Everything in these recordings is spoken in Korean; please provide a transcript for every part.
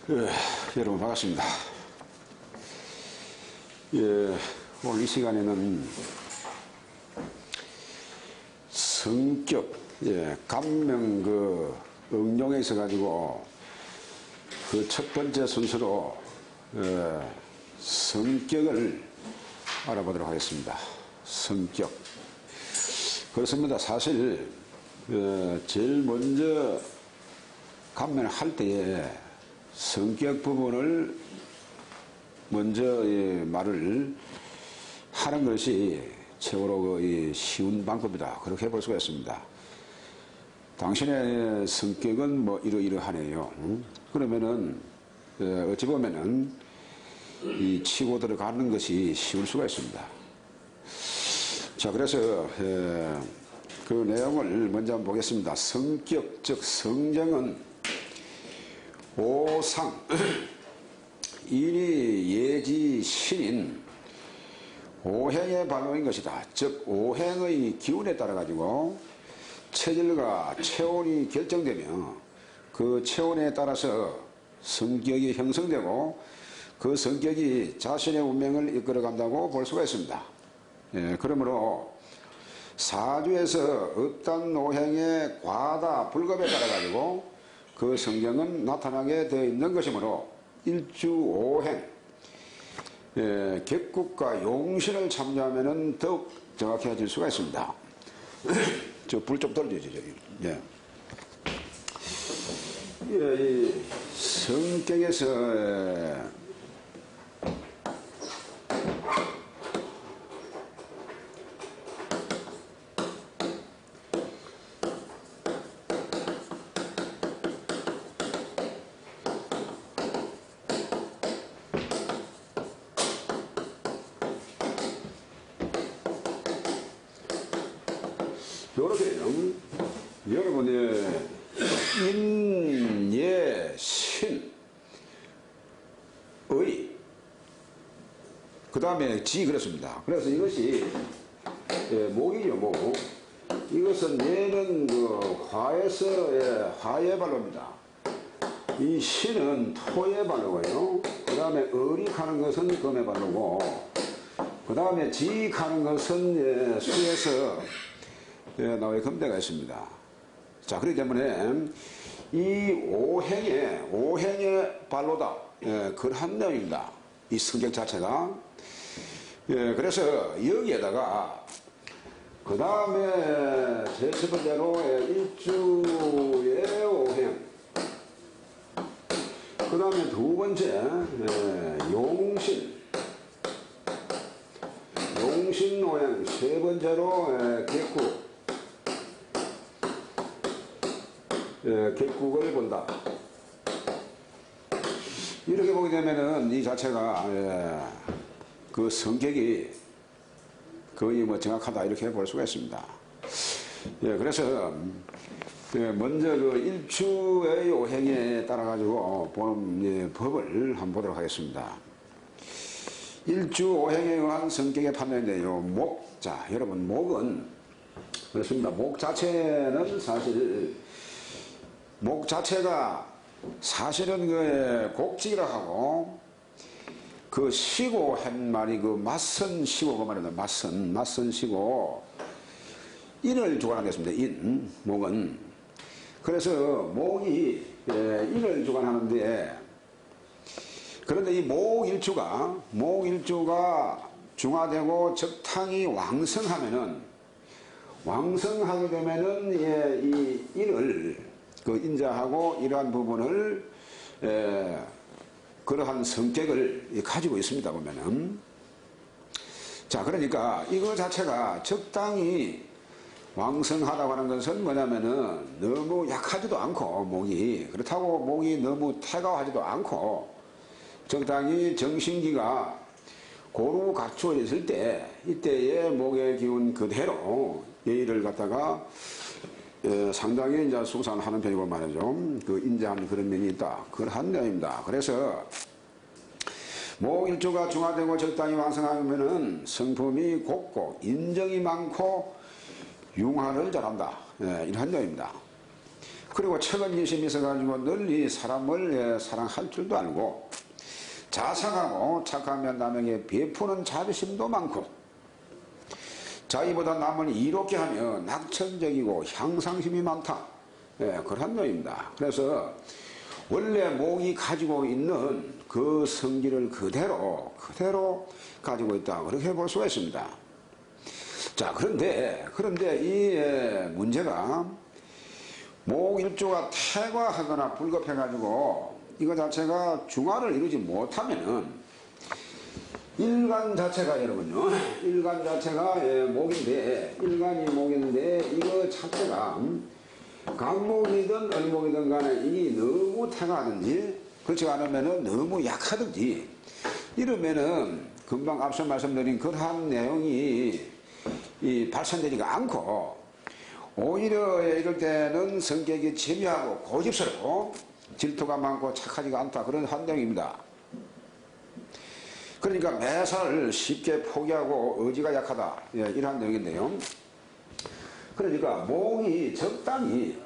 여러분 반갑습니다. 예, 오늘 이 시간에는 성격, 감명 응용에 있어 가지고 그 첫 번째 순서로 성격을 알아보도록 하겠습니다. 성격. 그렇습니다. 사실 제일 먼저 감명을 할 때에 성격 부분을 먼저 말을 하는 것이 최고로 쉬운 방법이다. 그렇게 볼 수가 있습니다. 당신의 성격은 뭐 이러이러하네요. 그러면은 어찌 보면은 이 치고 들어가는 것이 쉬울 수가 있습니다. 자, 그래서 그 내용을 먼저 한번 보겠습니다. 성격, 즉 성정은 오상, 인이 예지 신인 오행의 발로인 것이다. 즉 오행의 기운에 따라 가지고 체질과 체온이 결정되며 그 체온에 따라서 성격이 형성되고 그 성격이 자신의 운명을 이끌어간다고 볼 수가 있습니다. 그러므로 사주에서 어떤 오행의 과다 불급에 따라 가지고 그 성경은 나타나게 되어 있는 것이므로 일주오행 객국과 용신을 참조하면 더욱 정확해질 수가 있습니다. 저 불 좀 떨어지죠. 이 성격에서 요렇게요. 여러분의 인, 예, 신, 의, 그 다음에 지 그렇습니다. 그래서 이것이 목이죠, 목. 이것은 얘는 화에서 화의 발로입니다. 이 신은 토의 발로고요. 그 다음에 을이 가는 것은 금의 발로고, 그 다음에 지 가는 것은 수에서 나의 금대가 있습니다. 자, 그렇기 때문에 이 오행의 발로다. 그러한 내용입니다. 이 성격 자체가. 그래서 여기에다가 그 다음에 제 번째로 일주의 오행, 그 다음에 두 번째 용신 오행, 세 번째로 객국을 본다. 이렇게 보게 되면은 이 자체가 그 성격이 거의 뭐 정확하다 이렇게 볼 수가 있습니다. 그래서 먼저 그 일주의 오행에 따라 가지고 보는 법을 한번 보도록 하겠습니다. 일주 오행에 의한 성격의 판단인데요. 목, 자, 여러분 목은 그렇습니다. 목 자체는 목 자체가 사실은 그 곡직이라 하고 그 시고 한 말이 그 맞선 시고 그 말입니다. 맞선 시고 인을 주관하겠습니다. 인, 목은. 그래서 목이 인을 주관하는데, 그런데 이 목일주가 중화되고 적탕이 왕성하게 되면은 이 인을 인자하고 이러한 부분을 그러한 성격을 가지고 있습니다. 보면은. 자, 그러니까 이거 자체가 적당히 왕성하다고 하는 것은 뭐냐면은 너무 약하지도 않고 목이, 그렇다고 목이 너무 태가하지도 않고 적당히 정신기가 고루 갖추어 있을 때, 이때의 목의 기운 그대로 예의를 갖다가 상당히 이제 수상하는 편이고 말이죠. 그 인자한 그런 면이 있다. 그러한 내용입니다. 그래서 목일주가 중화되고 적당히 왕성하면은 성품이 곱고 인정이 많고 융화를 잘한다. 이런 내용입니다. 그리고 척은지심이 있어가지고 널리 사람을 사랑할 줄도 알고 자상하고 착하면 남에게 베푸는 자비심도 많고 자기보다 남을 이롭게 하며 낙천적이고 향상심이 많다. 그런 놈입니다. 그래서 원래 목이 가지고 있는 그 성질을 그대로 가지고 있다. 그렇게 볼 수가 있습니다. 자, 그런데 이 문제가 목일주가 퇴과하거나 불급해가지고 이거 자체가 중화를 이루지 못하면은 일간 자체가 여러분요, 일간 자체가 목인데, 일간이 목인데 이거 자체가 강목이든 을목이든 간에 이 너무 퇴과하든지 그렇지 않으면은 너무 약하든지 이러면은 금방 앞서 말씀드린 그러한 내용이 발생되지가 않고 오히려 이럴 때는 성격이 재미하고 고집스럽고 질투가 많고 착하지가 않다. 그런 환경입니다. 그러니까 매사를 쉽게 포기하고 의지가 약하다. 이러한 내용인데요. 그러니까 목이 적당히,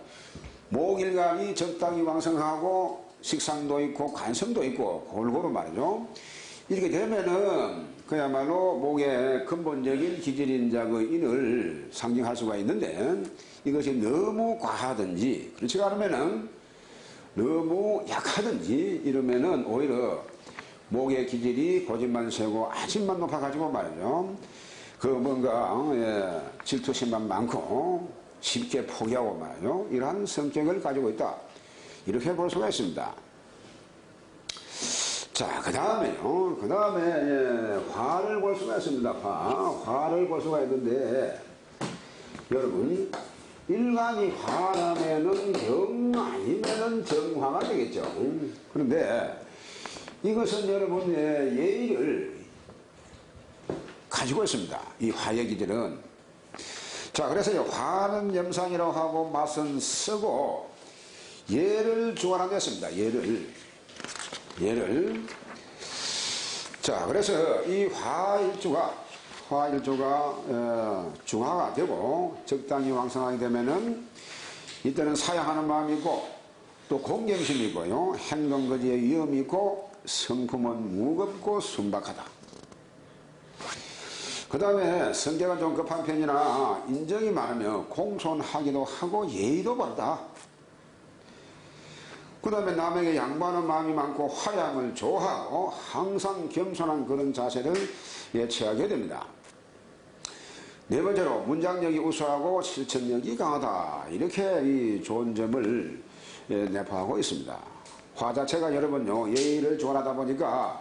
목일간이 적당히 왕성하고 식상도 있고 관성도 있고 골고루 말이죠. 이렇게 되면은 그야말로 목의 근본적인 기질인 그 인을 상징할 수가 있는데 이것이 너무 과하든지 그렇지 않으면은 너무 약하든지 이러면은 오히려 목의 기질이 고집만 세고 아집만 높아가지고 말이죠. 그 뭔가 질투심만 많고 쉽게 포기하고 말이죠. 이러한 성격을 가지고 있다. 이렇게 볼 수가 있습니다. 자, 그 다음에요. 그 다음에 화를 볼 수가 있습니다. 화를 볼 수가 있는데 여러분 일간이 화라면은 경 아니면은 정화가 되겠죠. 그런데 이것은 여러분 예의를 가지고 있습니다. 이 화의 기질은. 자, 그래서 화는 염상이라고 하고 맛은 쓰고 예를 주관하겠습니다. 예를. 자, 그래서 이 화일주가 중화가 되고 적당히 왕성하게 되면은 이때는 사양하는 마음이 있고 또 공경심이 있고요. 행동거지에 위험이 있고 성품은 무겁고 순박하다. 그 다음에 성격은 좀 급한 편이나 인정이 많으며 공손하기도 하고 예의도 바르다. 그 다음에 남에게 양보하는 마음이 많고 화양을 좋아하고 항상 겸손한 그런 자세를 취하게 됩니다. 네 번째로 문장력이 우수하고 실천력이 강하다. 이렇게 이 좋은 점을 내포하고 있습니다. 화 자체가 여러분요 예의를 주관하다 보니까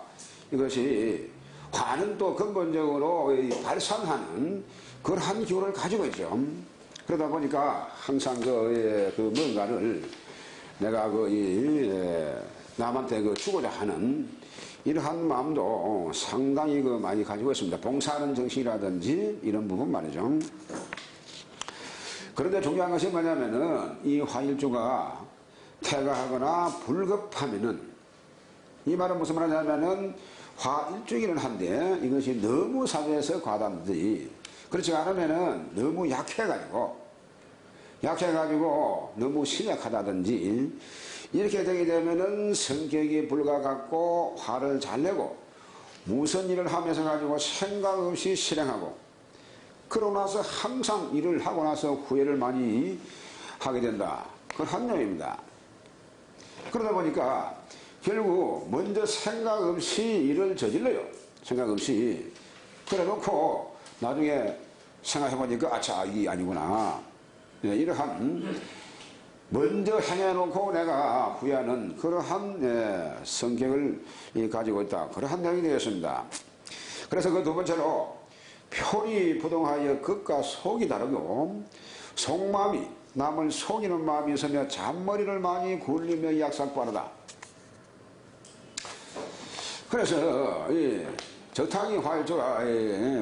이것이 화는 또 근본적으로 발산하는 그러한 기호를 가지고 있죠. 그러다 보니까 항상 그 뭔가를 내가 남한테 주고자 하는 이러한 마음도 상당히 많이 가지고 있습니다. 봉사하는 정신이라든지 이런 부분 말이죠. 그런데 중요한 것이 뭐냐면은 이 화일주가 퇴가하거나 불급하면은 이 말은 무슨 말이냐면은 화일주기는 한데 이것이 너무 사회에서 과다든지 그렇지 않으면은 너무 약해가지고 너무 심약하다든지 이렇게 되게 되면은 성격이 불가같고 화를 잘 내고 무슨 일을 하면서 가지고 생각 없이 실행하고 그러고 나서 항상 일을 하고 나서 후회를 많이 하게 된다. 그런 놈입니다. 그러다 보니까 결국 먼저 생각 없이 일을 저질러요. 생각 없이. 그래 놓고 나중에 생각해 보니까 아차 이게 아니구나. 이러한 먼저 행해놓고 내가 후회하는 그러한 성격을 가지고 있다. 그러한 내용이 되겠습니다. 그래서 그 두 번째로 표리 부동하여 겉과 속이 다르고 속마음이 남을 속이는 마음이 있으며 잔머리를 많이 굴리며 약삭빠르다. 그래서 적당히 화일주가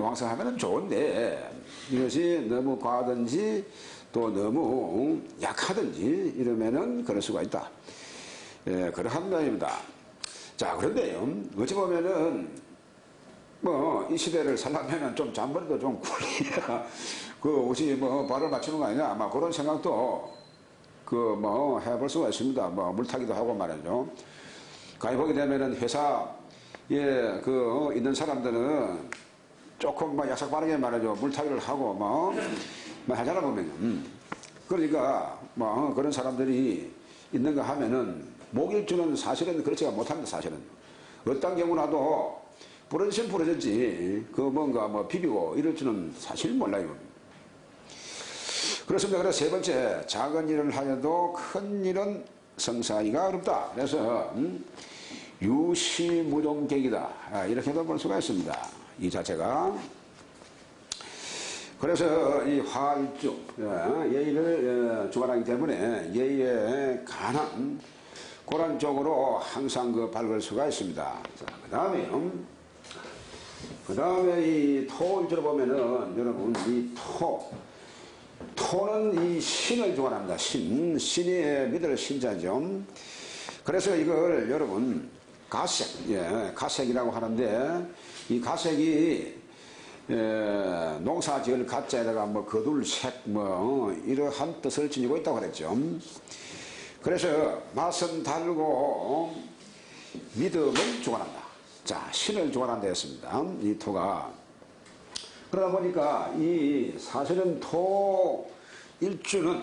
왕성하면 좋은데 이것이 너무 과하든지 또 너무 약하든지 이러면은 그럴 수가 있다. 그러한 면입니다. 자, 그런데요, 어찌 보면은 이 시대를 살려면은 좀 잔머리도 좀 굴려야 옷이 발을 맞추는 거 아니냐 아마 그런 생각도 그 뭐 해볼 수가 있습니다. 뭐 물타기도 하고 말이죠. 가히 보게 되면은 회사에 그 있는 사람들은 조금 뭐 약삭 빠르게 말이죠. 물타기를 하고 뭐 하잖아 보면. 그러니까 뭐 그런 사람들이 있는가 하면은 목일주는 사실은 그렇지가 못합니다. 사실은 어떤 경우라도 부러지면 부러졌지 그 뭔가 뭐 비비고 이럴 줄은 사실 몰라요. 그렇습니다. 그래서 세 번째, 작은 일을 하여도 큰 일은 성사하기가 어렵다. 그래서 유시무종객이다. 이렇게도 볼 수가 있습니다. 이 자체가. 그래서 이 화일주, 예의를 주관하기 때문에 예의에 관한 그런 쪽으로 항상 그 밝을 수가 있습니다. 그 다음에 이 토일주를 보면은 여러분 이 토는 이 신을 주관합니다. 신이 믿을 신자죠. 그래서 이걸 여러분 가색, 가색이라고 하는데 이 가색이 농사 지을 가자에다가 뭐 거둘색 뭐 이러한 뜻을 지니고 있다고 그랬죠. 그래서 맛은 달고 믿음을 주관한다. 자, 신을 주관한다 했습니다. 이 토가. 그러다 보니까 이 사실은 토 일주는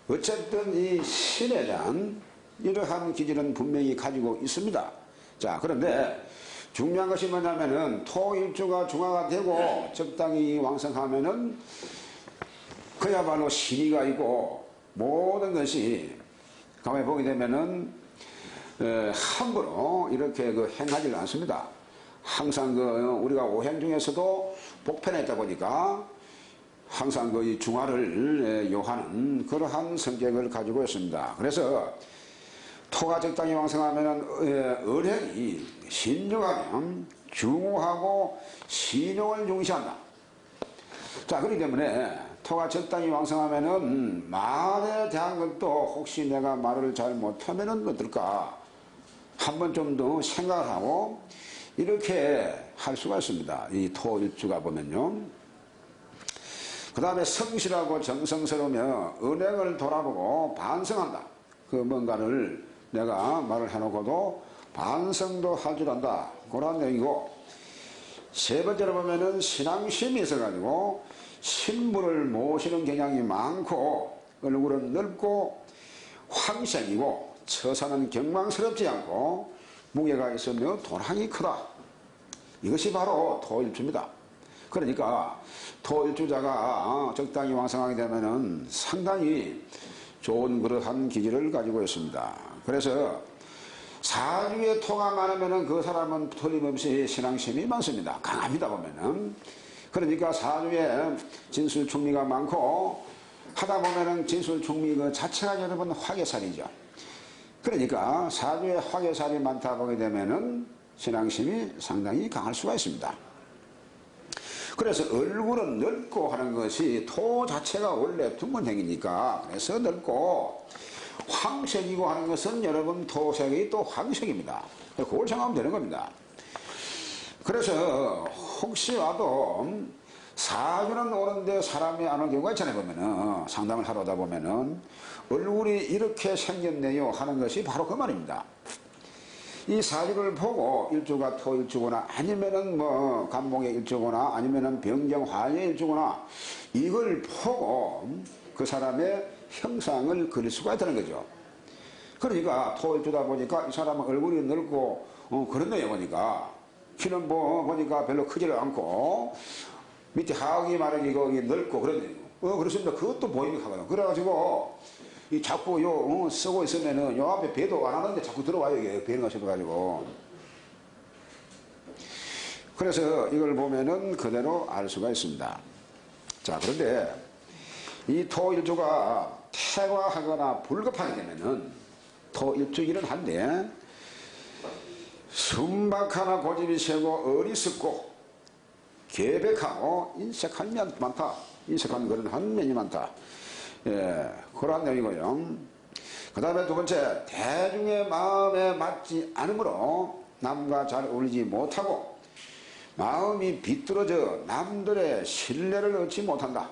어쨌든 이 신에 대한 이러한 기질은 분명히 가지고 있습니다. 자, 그런데 중요한 것이 뭐냐면은 토 일주가 중화가 되고 적당히 왕성하면은 그야말로 신의가 있고 모든 것이 가만히 보게 되면은 함부로 이렇게 그 행하지를 않습니다. 항상 그 우리가 오행 중에서도 복편에 있다 보니까 항상 그 중화를 요하는 그러한 성격을 가지고 있습니다. 그래서 토가 적당히 왕성하면 을행이 신중하면 중후하고 신용을 중시한다. 자, 그렇기 때문에 토가 적당히 왕성하면은 말에 대한 것도 혹시 내가 말을 잘 못하면은 어떨까 한번 좀 더 생각을 하고 이렇게 할 수가 있습니다. 이 토 일주가 보면요. 그 다음에 성실하고 정성스러우며 은행을 돌아보고 반성한다. 그 뭔가를 내가 말을 해놓고도 반성도 할 줄 안다. 그런 내용이고, 세 번째로 보면은 신앙심이 있어가지고 신부를 모시는 경향이 많고 얼굴은 넓고 황색이고 처사는 경망스럽지 않고 무게가 있으며 도랑이 크다. 이것이 바로 토일주입니다. 그러니까 토일주자가 적당히 왕성하게 되면은 상당히 좋은 그러한 기질을 가지고 있습니다. 그래서 사주에 토가 많으면은 그 사람은 틀림없이 신앙심이 많습니다. 강합니다 보면은. 그러니까 사주에 진술충미가 많고 하다 보면은 진술충미 그 자체가 여러분 화개살이죠. 그러니까 사주에 화개살이 많다 보게 되면은 신앙심이 상당히 강할 수가 있습니다. 그래서 얼굴은 넓고 하는 것이 토 자체가 원래 둥근행이니까 그래서 넓고 황색이고 하는 것은 여러분 토색이 또 황색입니다. 그걸 생각하면 되는 겁니다. 그래서 혹시 와도 사주는 오는데 사람이 안 올 경우가 있잖아요. 보면은 상담을 하러 오다 보면은 얼굴이 이렇게 생겼네요 하는 것이 바로 그 말입니다. 이 사주를 보고 일주가 토일주거나 아니면은 뭐 간목의 일주거나 아니면은 병경화의 일주거나 이걸 보고 그 사람의 형상을 그릴 수가 있다는 거죠. 그러니까 토일주다 보니까 이 사람은 얼굴이 넓고 그렇네요 보니까 키는 뭐 보니까 별로 크지를 않고 밑에 하악이 마르기 거기 넓고 그러네요. 그렇습니다. 그것도 보이는 하거든. 그래가지고 이 자꾸 쓰고 있으면은 요 앞에 배도 안 하는데 자꾸 들어와요. 이게 배는 하셔가지고. 그래서 이걸 보면은 그대로 알 수가 있습니다. 자, 그런데 이 토일주가 퇴화하거나 불급하게 되면은 토일주기는 한데 순박하나 고집이 세고 어리석고 계백하고 인색한 면 많다. 인색한 그런 한 면이 많다. 예, 그러한 내용이고요. 그 다음에 두 번째, 대중의 마음에 맞지 않으므로 남과 잘 어울리지 못하고 마음이 비뚤어져 남들의 신뢰를 얻지 못한다.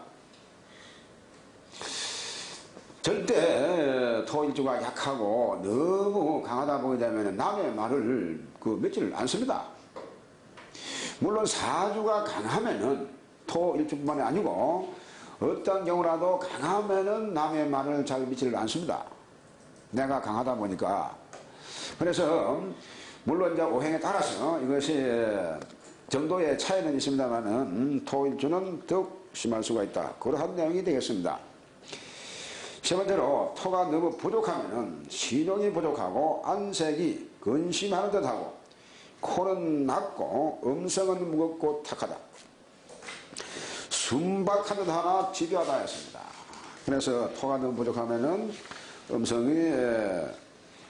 절대 토일주가 약하고 너무 강하다 보게 되면 남의 말을 믿지를 않습니다. 물론 사주가 강하면은 토일주뿐만이 아니고 어떤 경우라도 강하면은 남의 말을 잘 믿지를 않습니다. 내가 강하다 보니까. 그래서 물론 이제 오행에 따라서 이것이 정도의 차이는 있습니다만은 토일주는 더욱 심할 수가 있다. 그러한 내용이 되겠습니다. 세 번째로 토가 너무 부족하면은 신용이 부족하고 안색이 근심하는 듯하고 코는 낮고 음성은 무겁고 탁하다. 순박한 듯 하나 집요하다 했습니다. 그래서 토가 너무 부족하면은 음성이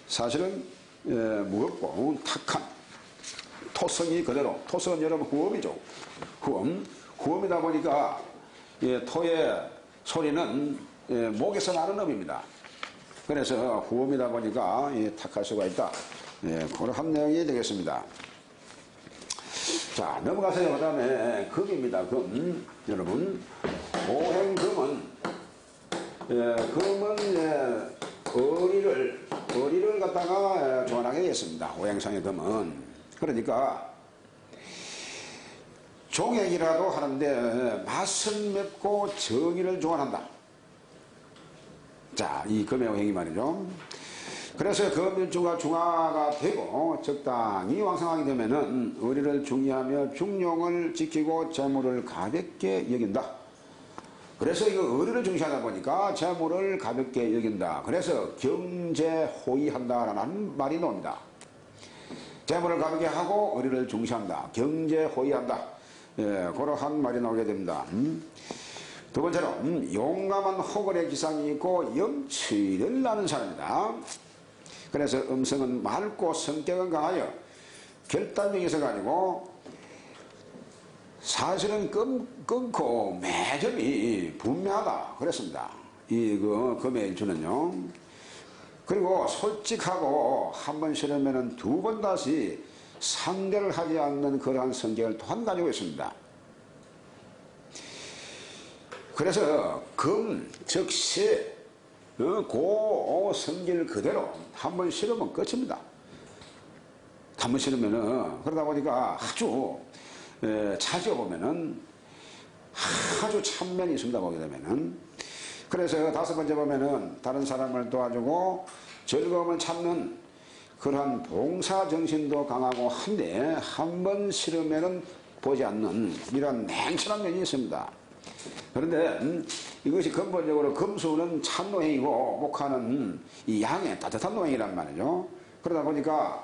사실은 무겁고 탁한 토성이 그대로, 토성은 여러분 후음이죠. 후음이다 보니까 토의 소리는 목에서 나는 음입니다. 그래서 후음이다 보니까 탁할 수가 있다. 그런 내용이 되겠습니다. 자, 넘어가세요. 그 다음에 금입니다. 금. 여러분, 오행금은, 금은 어리를 갖다가 조언하게 되겠습니다. 오행상의 금은. 그러니까, 종액이라도 하는데 맛은 맵고 정의를 조언한다. 자, 이 금의 오행이 말이죠. 그래서 금일주가 중화가 되고 적당히 왕성하게 되면은 의리를 중요하며 중용을 지키고 재물을 가볍게 여긴다. 그래서 이거 의리를 중시하다 보니까 재물을 가볍게 여긴다. 그래서 경제호의한다라는 말이 나옵니다. 재물을 가볍게 하고 의리를 중시한다. 경제호의한다. 그러한 말이 나오게 됩니다. 두 번째로 용감한 호걸의 기상이 있고 염치를 나는 사람이다. 그래서 음성은 맑고 성격은 강하여 결단력이 있어가지고 사실은 끊고 매점이 분명하다 그랬습니다. 이 금의 일주는요. 그리고 솔직하고 한 번 싫으면 두 번 다시 상대를 하지 않는 그러한 성격을 또한 가지고 있습니다. 그래서 금, 즉시 고 성질 그대로 한 번 싫으면 끝입니다. 한 번 싫으면은 그러다 보니까 아주 자주 보면은 아주 참면이 있습니다. 보게 되면은 그래서 다섯 번째 보면은 다른 사람을 도와주고 즐거움을 찾는 그러한 봉사 정신도 강하고 한데 한 번 싫으면은 보지 않는 이런 냉철한 면이 있습니다. 그런데 이것이 근본적으로 금수는 참노행이고 목화는 이 양의 따뜻한 노행이란 말이죠. 그러다 보니까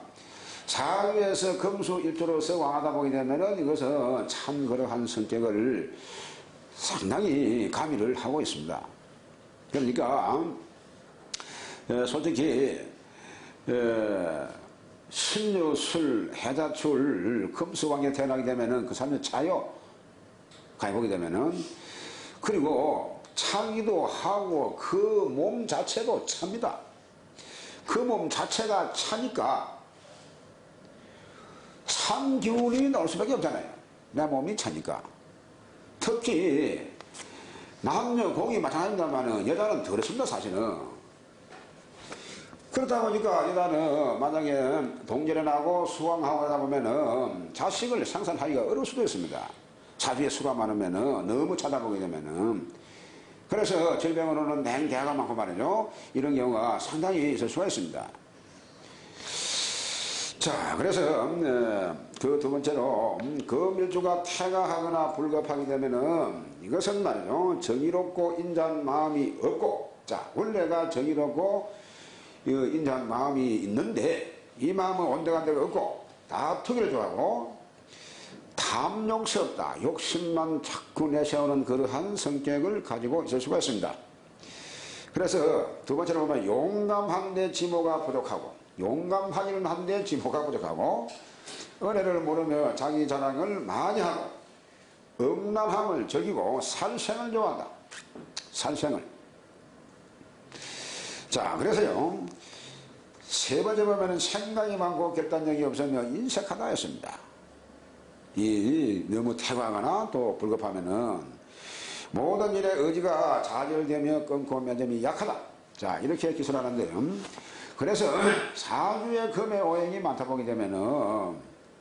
사유에서 금수 일조로서 왕하다 보게 되면은 이것은 참 그러한 성격을 상당히 가미를 하고 있습니다. 그러니까 솔직히 신유술, 해자출, 금수왕에 태어나게 되면은 그 사람이 차요. 가해보게 되면은 그리고 차기도 하고 그 몸 자체도 찹니다. 그 몸 자체가 차니까 찬 기운이 나올 수밖에 없잖아요. 내 몸이 차니까. 특히 남녀 공이 마찬가지입니다만 여자는 더 그렇습니다. 사실은. 그렇다 보니까 여자는 만약에 동절연하고 수왕하고 하다 보면은 자식을 생산하기가 어려울 수도 있습니다. 사주에 수가 많으면은 너무 찾아보게 되면은 그래서 질병으로는 냉대가 많고 말이죠. 이런 경우가 상당히 있을 수가 있습니다. 자, 그래서 그 두 번째로 금일주가 태가하거나 불급하게 되면은 이것은 말이죠. 정의롭고 인자한 마음이 없고 자, 원래가 정의롭고 인자한 마음이 있는데 이 마음은 온데간데가 없고 다투기를 좋아하고 탐욕스럽다. 욕심만 자꾸 내세우는 그러한 성격을 가지고 있을 수가 있습니다. 그래서 두 번째로 보면 용감한데 지모가 부족하고 용감하기는 한데 지모가 부족하고 은혜를 모르며 자기 자랑을 많이 하고 음란함을 즐기고 살생을 좋아한다. 살생을. 자, 그래서요. 세 번째 보면 생각이 많고 결단력이 없으며 인색하다 했습니다. 이 너무 태과하거나 또 불급하면은 모든 일에 의지가 좌절되며 끊고 매점이 약하다. 자, 이렇게 기술하는데요. 그래서 사주에 금의 오행이 많다 보게 되면은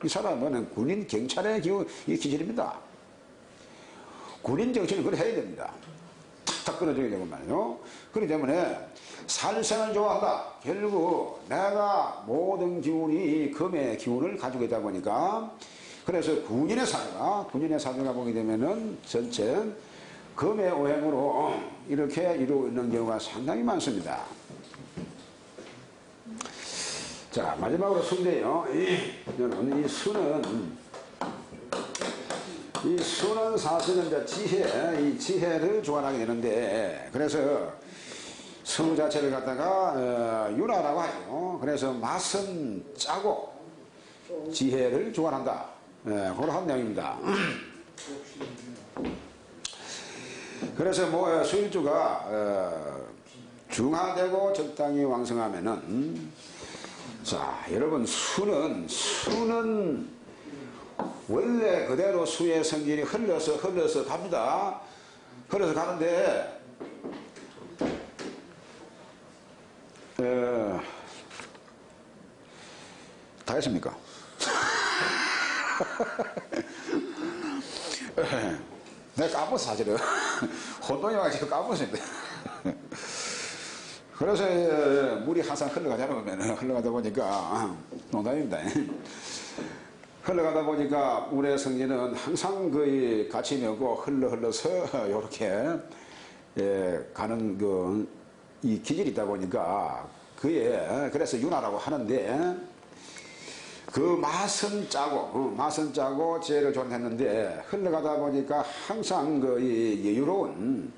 이 사람은 군인, 경찰의 이 기질입니다. 군인 정신을 그걸 해야 됩니다. 탁탁 끊어줘야 되고 말이죠. 그렇기 때문에 살생을 좋아한다. 결국 내가 모든 기운이 금의 기운을 가지고 있다 보니까 그래서 군인의 사주가 보게 되면은 전체 금의 오행으로 이렇게 이루어 있는 경우가 상당히 많습니다. 자, 마지막으로 수인데요. 여러분, 이 수는 사실은 이제 이 지혜를 주관하게 되는데, 그래서 수 자체를 갖다가 윤화라고 하죠. 그래서 맛은 짜고 지혜를 주관한다. 그런 내용입니다. 그래서 뭐 수일주가 중화되고 적당히 왕성하면은, 자, 여러분, 수는 원래 그대로 수의 성질이 흘러서 갑니다. 흘러서 가는데, 다 했습니까? 내가 까먹었어, 사실은. 혼돈이 와가지고 까먹었습니다. 그래서 물이 항상 흘러가다 보니까 농담입니다. 흘러가다 보니까 물의 성질은 항상 거의 갇힘이 없고 흘러서 이렇게 가는 이 기질이 있다 보니까 그래서 윤화라고 하는데, 그 맛은 짜고 지혜를 존했는데 흘러가다 보니까 항상 여유로운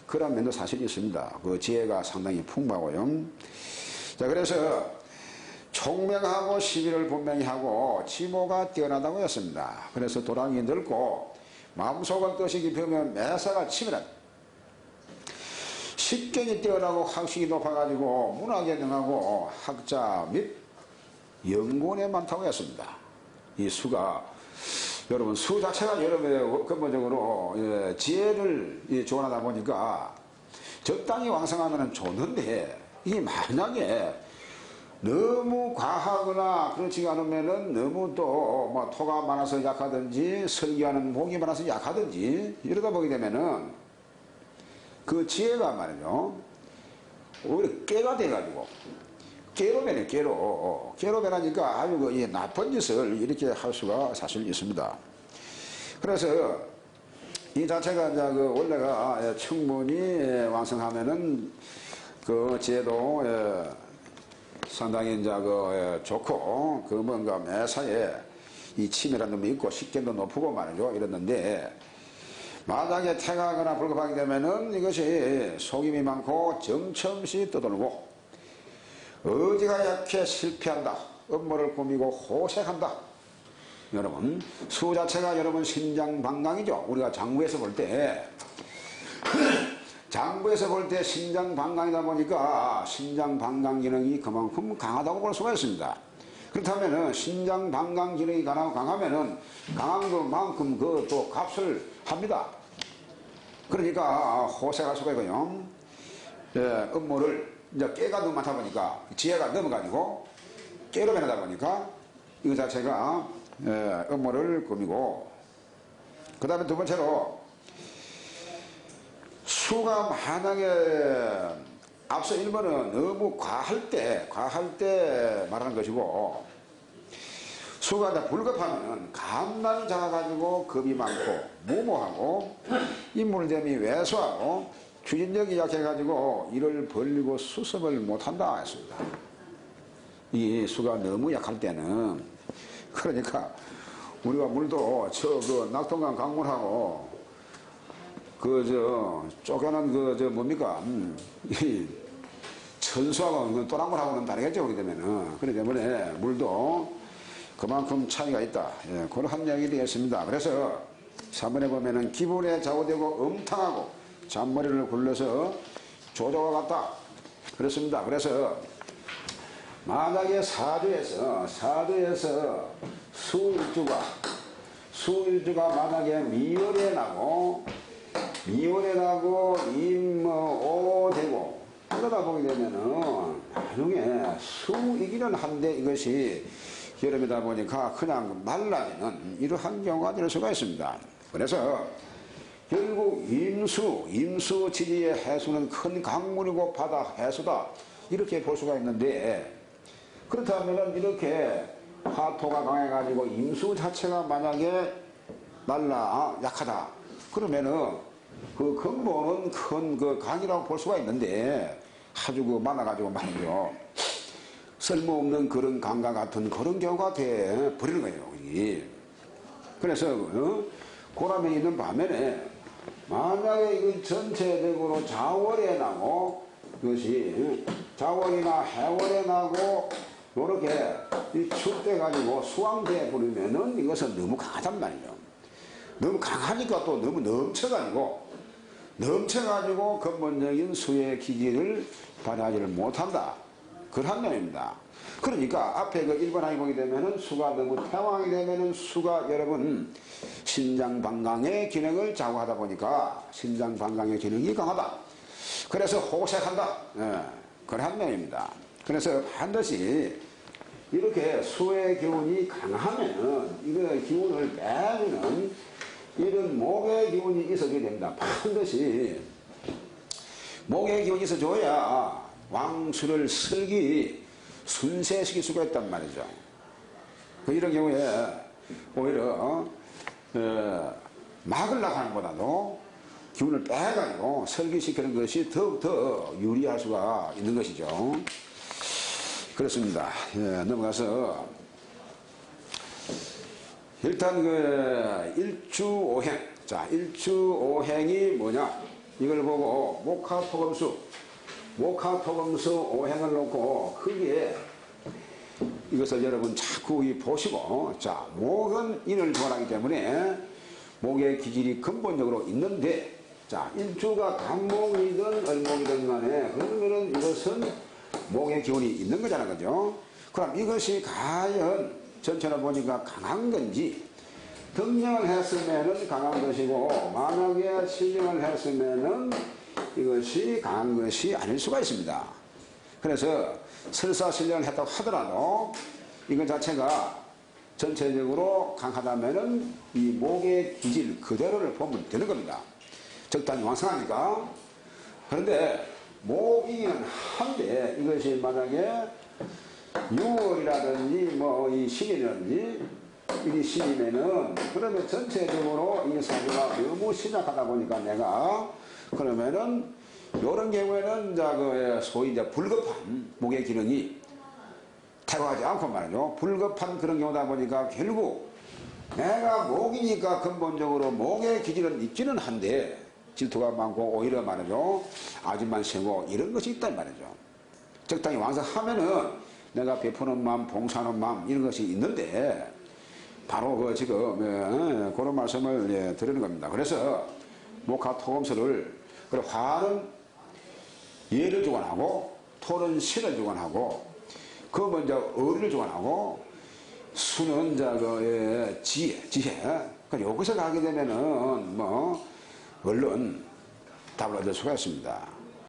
그런 면도 사실이 있습니다. 그 지혜가 상당히 풍부하고요. 자, 그래서 총명하고 시비를 분명히 하고 지모가 뛰어나다고 했습니다. 그래서 도량이 넓고 마음속은 뜻이 깊으면 매사가 치밀한, 식견이 뛰어나고 학식이 높아가지고 문학에 능하고 학자 및 연구원에 많다고 했습니다. 이 수가, 여러분, 수 자체가 여러분의 근본적으로 지혜를 주관하다 보니까 적당히 왕성하면 좋는데, 이게 만약에 너무 과하거나 그렇지 않으면은 너무 또 뭐 토가 많아서 약하든지 설기하는 목이 많아서 약하든지 이러다 보게 되면은 그 지혜가 말이죠, 오히려 깨가 돼가지고 깨로 변해, 깨로 변하니까 아주 나쁜 짓을 이렇게 할 수가 사실 있습니다. 그래서 이 자체가 이제 원래가 충분히 왕성하면은 그 지혜도 상당히 이제 좋고, 뭔가 매사에 이 치밀한 놈이 있고 식견도 높고 말이죠. 이랬는데, 만약에 태가하거나 불급하게 되면은 이것이 속임이 많고 정처없이 떠돌고, 의지가 약해 실패한다. 업무를 꾸미고 호색한다. 여러분, 수 자체가 여러분 신장방광이죠. 우리가 장부에서 볼 때 신장방광이다 보니까 신장방광 기능이 그만큼 강하다고 볼 수가 있습니다. 그렇다면은 신장방광 기능이 강하면은 강한 것만큼 또 값을 합니다. 그러니까 호색할 수가 있고요. 업무를 이제 깨가 너무 많다 보니까 지혜가 넘어가지고 깨로 변하다 보니까 이거 자체가 업무를 꾸미고, 그 다음에 두 번째로 수가 만약에 앞서 1번은 너무 과할 때 말하는 것이고, 수가 이제 불급하면 감난이 작아가지고 겁이 많고 무모하고 인물됨이 왜소하고 추진력이 약해가지고 이를 벌리고 수습을 못한다 했습니다. 이 수가 너무 약할 때는, 그러니까 우리가 물도 낙동강 강물하고 쪼개는 뭡니까? 이 천수하고 또랑물하고는 다르겠죠. 그렇기 때문에. 그렇기 때문에 물도 그만큼 차이가 있다. 그런 이야기 되겠습니다. 그래서 3번에 보면은 기분에 좌우되고 음탕하고 잔머리를 굴려서 조조와 같다. 그렇습니다. 그래서 만약에 사주에서 수일주가 만약에 미월에 나고 임오 되고 그러다 보게 되면은 나중에 수이기는 한데 이것이 여름이다 보니까 그냥 말라지는 이러한 경우가 될 수가 있습니다. 그래서 결국 임수 지지의 해수는 큰 강물이고 바다 해수다 이렇게 볼 수가 있는데, 그렇다면 이렇게 화토가 강해가지고 임수 자체가 만약에 약하다 그러면은 그 근본은 큰 그 강이라고 볼 수가 있는데 아주 그 많아가지고 말이죠, 쓸모없는 그런 강과 같은 그런 경우가 돼 버리는 거예요. 그래서 고람에 있는 반면에 만약에 이건 전체적으로 자월에 나고 그것이 자월이나 해월에 나고 요렇게 축돼 가지고 수왕돼 버리면은 이것은 너무 강하단 말이죠. 너무 강하니까 또 너무 넘쳐가지고 근본적인 수의 기질을 발휘하지를 못한다. 그런 면입니다. 그러니까 앞에 그 1번하게 보게 되면은 수가 너무 태왕이 되면은 수가 여러분 신장방광의 기능을 좌우하다 보니까 신장방광의 기능이 강하다. 그래서 호색한다. 그런 면입니다. 그래서 반드시 이렇게 수의 기운이 강하면은 이거 기운을 빼면은 이런 목의 기운이 있어줘야 됩니다. 반드시 목의 기운이 있어줘야 왕수를 순세시킬 수가 있단 말이죠. 이런 경우에 오히려 막으려고 하는 것보다도 기운을 빼가지고 설기시키는 것이 더욱더 유리할 수가 있는 것이죠. 그렇습니다. 넘어가서 일단 그 일주오행, 자 일주오행이 뭐냐 이걸 보고 목화토금수 오행을 놓고 거기에 이것을 여러분 자꾸 보시고, 자 목은 인을 좋아하기 때문에 목의 기질이 근본적으로 있는데, 자 일주가 간목이든 을목이든 간에 그러면은 이것은 목의 기운이 있는 거잖아, 그죠? 그럼 이것이 과연 전체로 보니까 강한 건지, 등령을 했으면은 강한 것이고 만약에 신령을 했으면은 이것이 강한 것이 아닐 수가 있습니다. 그래서 설사 신령을 했다고 하더라도 이것 자체가 전체적으로 강하다면은 이 목의 기질 그대로를 보면 되는 겁니다. 적당히 왕성하니까. 그런데 목이긴 한데 이것이 만약에 6월이라든지 뭐 이 신이라든지 이 신이면은 그러면 전체적으로 이 사주가 너무 심약하다 보니까 내가 그러면은 이런 경우에는 이제 그 소위 이제 불급한 목의 기능이 태고하지 않고 말이죠. 불급한 그런 경우다 보니까 결국 내가 목이니까 근본적으로 목의 기질은 있기는 한데 질투가 많고 오히려 말이죠 아줌만 세고 이런 것이 있단 말이죠. 적당히 왕성하면은 내가 베푸는 마음, 봉사하는 마음 이런 것이 있는데 바로 그 지금 그런 말씀을 드리는 겁니다. 그래서 목화토금수를 그리고 화는 예를 주관하고 토는 신을 주관하고 그 먼저 의리를 주관하고 수는 이제 그 지혜. 그러니까 이것을 하게 되면은 뭐 얼른 답을 얻을 수가 있습니다.